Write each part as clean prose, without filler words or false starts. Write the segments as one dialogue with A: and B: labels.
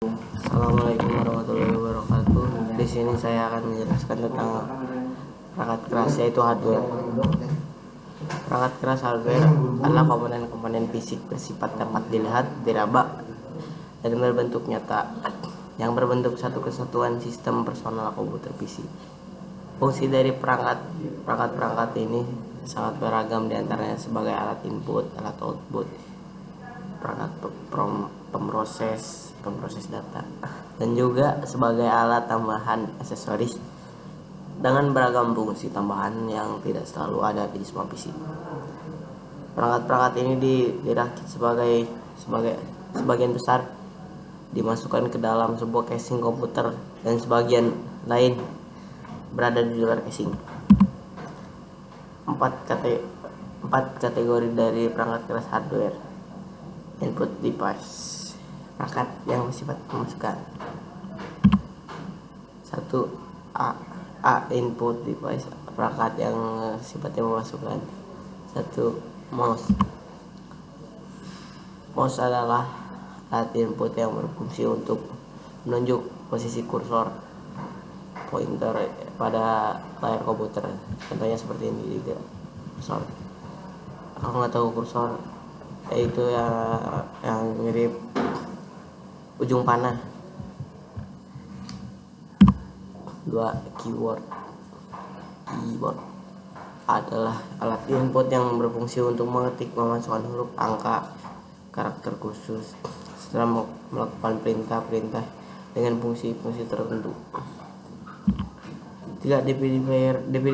A: Assalamualaikum warahmatullahi wabarakatuh. Di sini saya akan menjelaskan tentang perangkat keras, yaitu hardware. Perangkat keras hardware adalah komponen-komponen fisik bersifat dapat dilihat, diraba, dan berbentuk nyata yang berbentuk satu kesatuan sistem personal komputer PC. Fungsi dari perangkat ini sangat beragam, diantaranya sebagai alat input, alat output, perangkat pemproses data, dan juga sebagai alat tambahan aksesoris dengan beragam fungsi tambahan yang tidak selalu ada di semua PC. Perangkat-perangkat ini dirakit sebagian besar dimasukkan ke dalam sebuah casing komputer dan sebagian lain berada di luar casing. Empat kategori dari perangkat keras hardware. Input device, perangkat yang bersifat pemasukan. 1. Input device, perangkat yang sifatnya memasukkan. 1. Mouse adalah alat input yang berfungsi untuk menunjuk posisi kursor pointer pada layar komputer. Contohnya seperti ini juga. Kursor, kalau nggak tahu kursor, yaitu yang mirip ujung panah. 2. Keyboard adalah alat input yang berfungsi untuk mengetik, memasukkan huruf, angka, karakter khusus setelah melakukan perintah-perintah dengan fungsi-fungsi tertentu. 3. DVD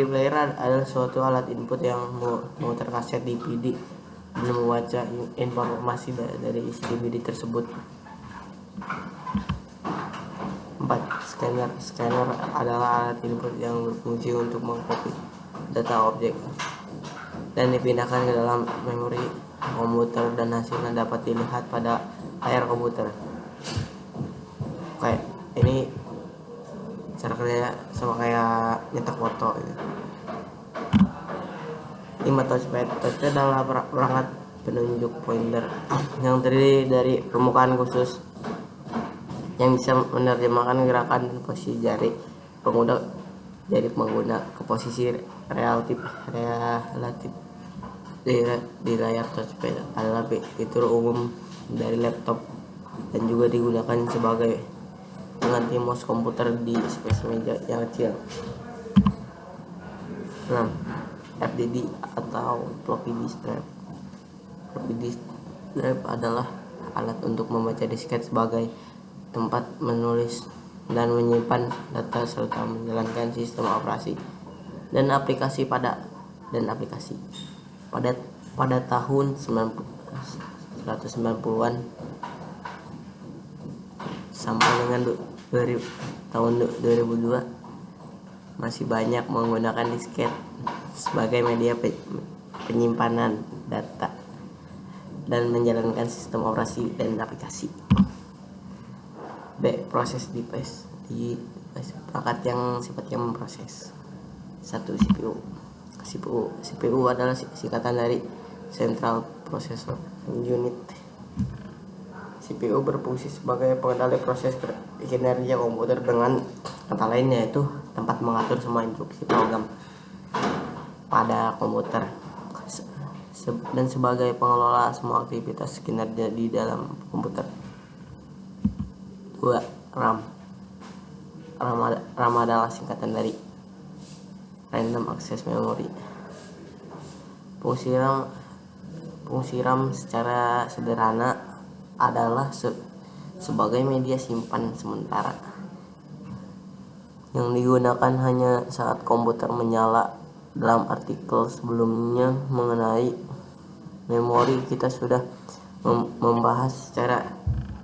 A: player adalah suatu alat input yang memutar kaset DVD dan membaca informasi dari isi DVD tersebut. 4. Scanner adalah alat input yang berfungsi untuk mengcopy data objek dan dipindahkan ke dalam memori komputer, dan hasilnya dapat dilihat pada layar komputer. Kayak ini cara kerja sama kayak nyetak foto gitu. 5. Touchpad adalah perangkat penunjuk pointer yang terdiri dari permukaan khusus yang bisa menerjemahkan gerakan dan posisi jari pengguna ke posisi relatif di layar. Touchpad adalah fitur umum dari laptop dan juga digunakan sebagai pengganti mouse komputer di space meja yang kecil. 6. FDD atau floppy disk drive. Floppy disk drive adalah alat untuk membaca disket sebagai tempat menulis dan menyimpan data serta menjalankan sistem operasi dan aplikasi pada tahun 1990-an sampai dengan tahun 2002 masih banyak menggunakan disket sebagai media penyimpanan data dan menjalankan sistem operasi dan aplikasi. B. Proses device, perangkat yang sifatnya memproses. 1. CPU adalah singkatan dari Central Processor Unit. CPU berfungsi sebagai pengendali proses kinerja komputer, dengan kata lain yaitu tempat mengatur semua instruksi program pada komputer dan sebagai pengelola semua aktivitas kinerja di dalam komputer. 2. RAM adalah singkatan dari Random Access Memory. Fungsi RAM secara sederhana adalah sebagai media simpan sementara yang digunakan hanya saat komputer menyala. Dalam artikel sebelumnya mengenai memori, kita sudah membahas secara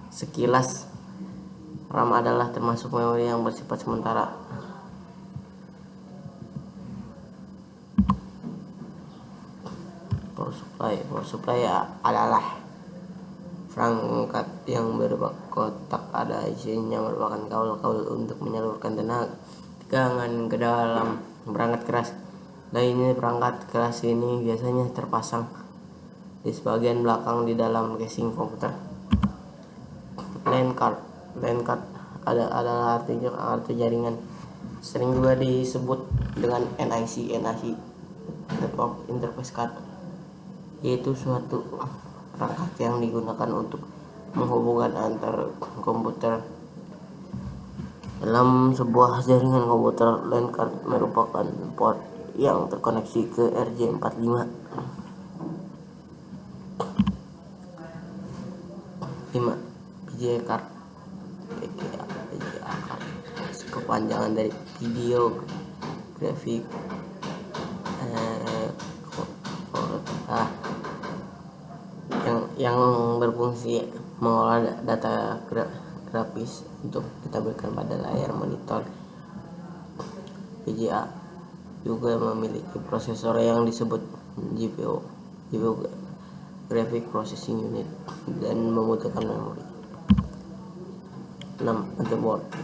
A: sekilas RAM adalah termasuk memori yang bersifat sementara. Power supply adalah perangkat yang berkotak ada isinya merupakan kaul-kaul untuk menyalurkan tegangan ke dalam perangkat keras. Lainnya, perangkat keras ini biasanya terpasang di sebagian belakang di dalam casing komputer. LAN card LAN card adalah artinya kartu jaringan, sering juga disebut dengan NIC Network Interface Card, yaitu suatu perangkat yang digunakan untuk menghubungkan antar komputer. Dalam sebuah jaringan komputer, LAN card merupakan port yang terkoneksi ke RJ45 PGA card. Kepanjangan dari video grafik yang berfungsi mengolah data grafis untuk ditampilkan pada layar monitor. VGA juga memiliki prosesor yang disebut GPU Graphic Processing Unit, dan membutuhkan memori. 6.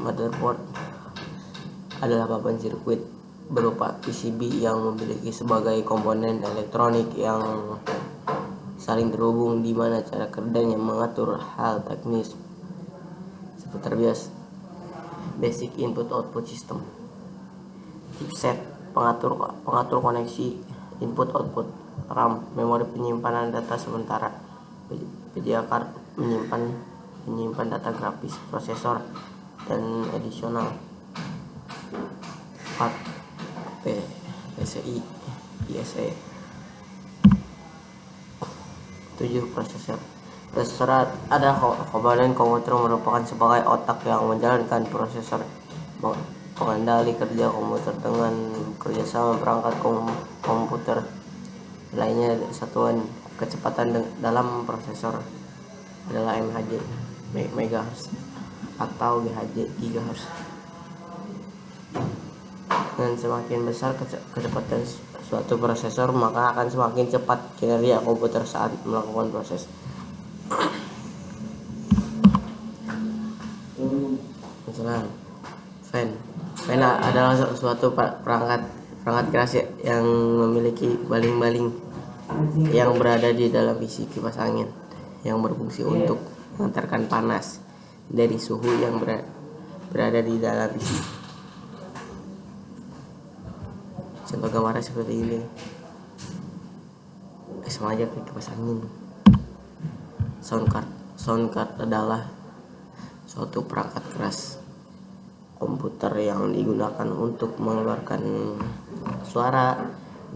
A: Motherboard adalah papan sirkuit berupa PCB yang memiliki sebagai komponen elektronik yang saling terhubung, di mana cara kerjanya mengatur hal teknis seputar BIOS, Basic Input Output System. Chipset, pengatur koneksi input output, RAM, memori penyimpanan data sementara, video card menyimpan data grafis, prosesor, dan additional 4. PCI ISA. 7. Prosesor adalah komponen komputer, merupakan sebagai otak yang menjalankan prosesor, pengendali kerja komputer dengan kerjasama perangkat komputer lainnya. Satuan kecepatan dalam prosesor adalah MHz, MHz atau GHz. Dan semakin besar kecepatan suatu prosesor, maka akan semakin cepat kinerja komputer saat melakukan proses. Misalnya fan adalah suatu perangkat keras yang memiliki baling-baling yang berada di dalam isi kipas angin, yang berfungsi untuk mengantarkan panas dari suhu yang berada di dalam isi. Contoh gambarnya seperti ini. Sama aja kayak kipas angin. Sound card adalah suatu perangkat keras komputer yang digunakan untuk mengeluarkan suara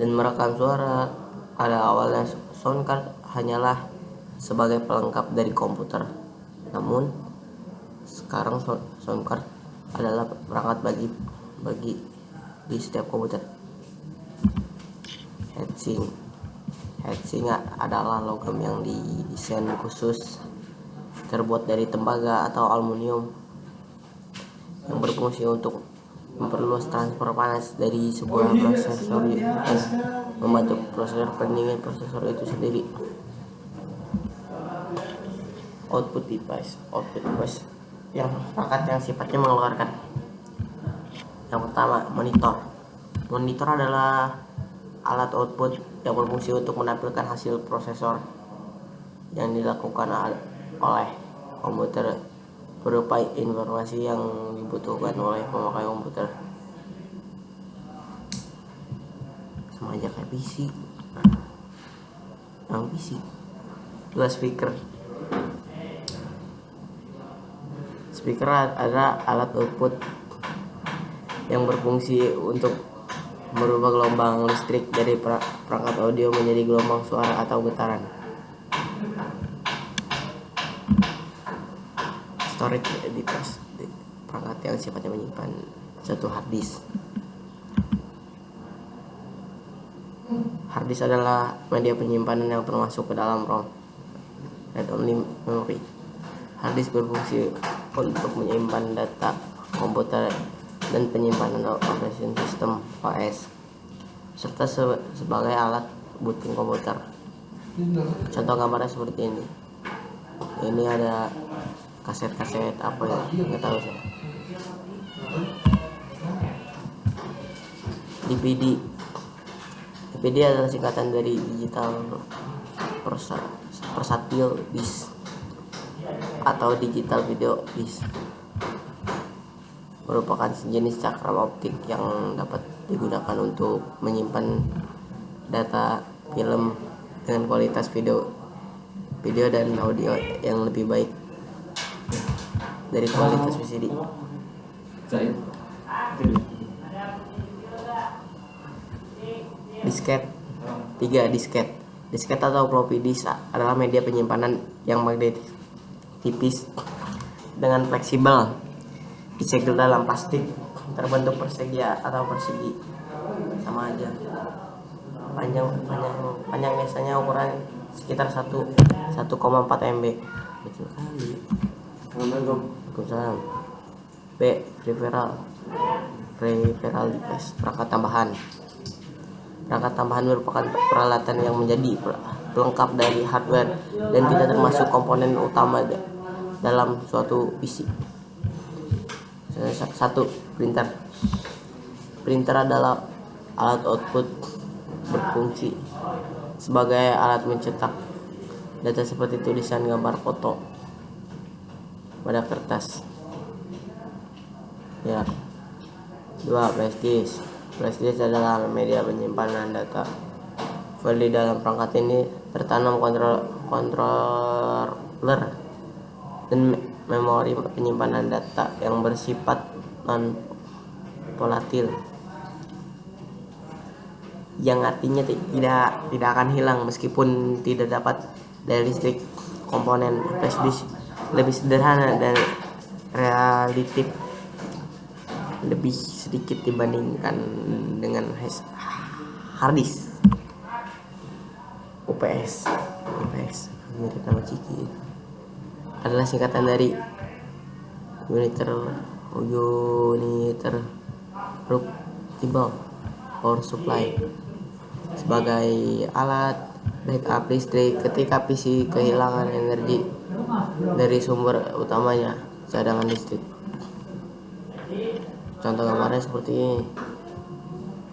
A: dan merekam suara. Pada awalnya sound card hanyalah sebagai pelengkap dari komputer, namun sekarang sound card adalah perangkat bagi di setiap komputer. Heatsink adalah logam yang didesain khusus, terbuat dari tembaga atau aluminium, yang berfungsi untuk memperluas transfer panas dari sebuah prosesor dan membantu prosesor pendingin prosesor itu sendiri. Output device yang perangkat yang sifatnya mengeluarkan. Yang pertama, monitor adalah alat output yang berfungsi untuk menampilkan hasil prosesor yang dilakukan oleh komputer berupa informasi yang dibutuhkan oleh pemakai komputer. Sama aja kayak PC. Yang PC. 2. Speaker adalah alat output yang berfungsi untuk merubah gelombang listrik dari perangkat audio menjadi gelombang suara atau getaran. Storage device, perangkat yang sifatnya menyimpan satu hard disk. Hard disk adalah media penyimpanan yang termasuk ke dalam ROM, read only memory. Hard disk berfungsi untuk menyimpan data komputer dan penyimpanan operation system OS, serta sebagai alat booting komputer. Contoh gambarnya seperti ini. Ini ada kaset apa ya, nggak tahu saya. DVD adalah singkatan dari digital versatile disk. atau digital video disc merupakan sejenis cakram optik yang dapat digunakan untuk menyimpan data film dengan kualitas video dan audio yang lebih baik dari kualitas VCD. Disket. 3. Disket atau floppy disk adalah media penyimpanan yang magnetis tipis dengan fleksibel, disegel dalam plastik, terbentuk persegi atau persegi, sama aja. Panjang biasanya ukuran sekitar 1,4 MB. Kecil kali. Waalaikumsalam. B. Peripheral device, perangkat tambahan. Perangkat tambahan merupakan peralatan yang menjadi pelengkap dari hardware dan tidak termasuk komponen utama dalam suatu PC. 1. Printer. Printer adalah alat output berfungsi sebagai alat mencetak data seperti tulisan, gambar, foto pada kertas. Ya. 2. Flash disk. Flash disk adalah media penyimpanan data. File di dalam perangkat ini tertanam controller dan memori penyimpanan data yang bersifat non volatil, yang artinya tidak akan hilang meskipun tidak dapat daya listrik. Komponen flash disk lebih sederhana dan relatif lebih sedikit dibandingkan dengan hard disk. UPS mirip nama Ciki, adalah singkatan dari uninterruptible power supply, sebagai alat backup listrik ketika PC kehilangan energi dari sumber utamanya, cadangan listrik. Contoh gambarnya seperti ini.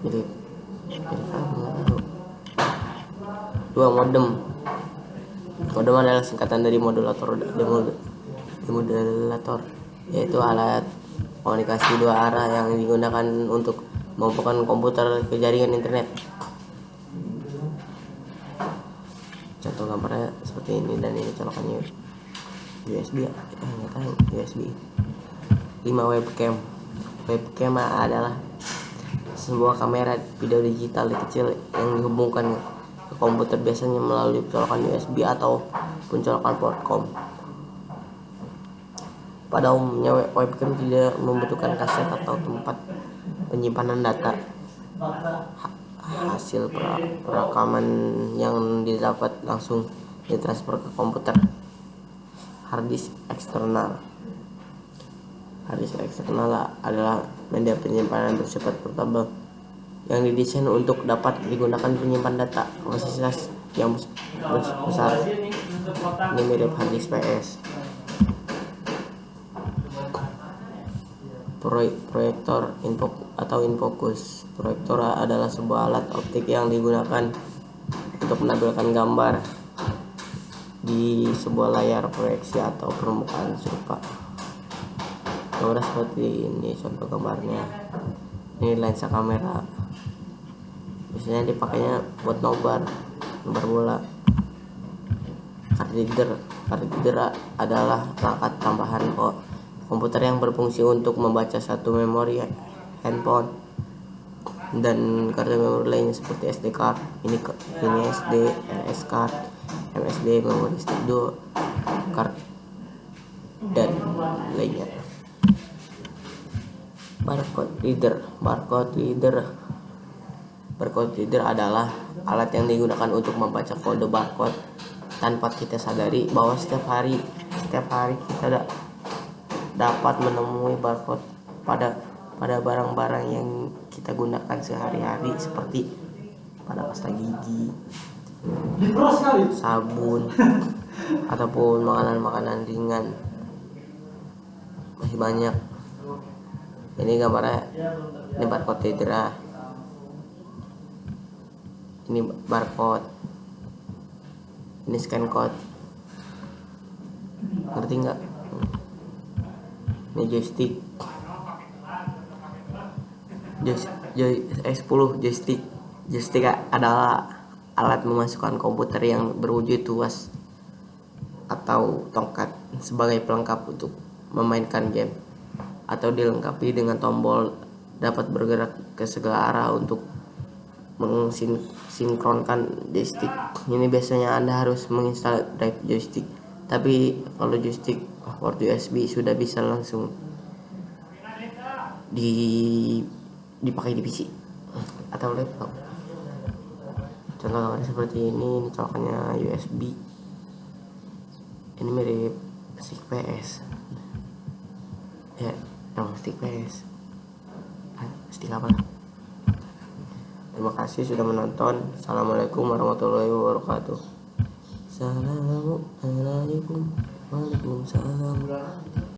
A: Jadi 2. Modem. Modem adalah singkatan dari modulator, yaitu alat komunikasi dua arah yang digunakan untuk menghubungkan komputer ke jaringan internet. Contoh gambarnya seperti ini, dan ini colokannya USB. USB. 5. Webcam adalah sebuah kamera video digital kecil yang dihubungkan ke komputer, biasanya melalui colokan USB atau colokan port COM. Pada umumnya webcam tidak membutuhkan kaset atau tempat penyimpanan data. Hasil perekaman yang didapat langsung ditransfer ke komputer. Hard disk eksternal. Hard disk eksternal adalah media penyimpanan bersifat portable yang didesain untuk dapat digunakan penyimpan data kapasitas yang besar. Ini mirip hard disk PS. Proyektor atau infocus. Proyektor adalah sebuah alat optik yang digunakan untuk menampilkan gambar di sebuah layar proyeksi atau permukaan serupa. Gambar seperti ini contoh gambarnya. Ini lensa kamera, biasanya dipakainya buat nobar bola. Card reader adalah perangkat tambahan komputer yang berfungsi untuk membaca satu memori handphone dan kartu memori lainnya seperti SD card, ini SD, NS card, MSD, memori stick card, dan lainnya. Barcode reader adalah alat yang digunakan untuk membaca kode barcode tanpa kita sadari bahwa setiap hari kita dapat menemui barcode pada barang-barang yang kita gunakan sehari-hari, seperti pada pasta gigi, sabun, ataupun makanan-makanan ringan. Masih banyak. Ini gambarnya, ini barcode reader. Ini barcode. Ini scan code. ngerti nggak? Ini joystick S10 joystick adalah alat memasukkan komputer yang berwujud tuas atau tongkat sebagai pelengkap untuk memainkan game, atau dilengkapi dengan tombol dapat bergerak ke segala arah untuk mensinkronkan joystick. Ini biasanya Anda harus menginstal drive joystick, tapi kalau joystick port USB sudah bisa langsung dipakai di PC atau laptop. Contoh gambar seperti ini colokannya USB. Ini mirip stick PS. Ya, stick PS. Stick apa? Terima kasih sudah menonton. Assalamualaikum warahmatullahi wabarakatuh. Assalamualaikum. Waalaikumsalam.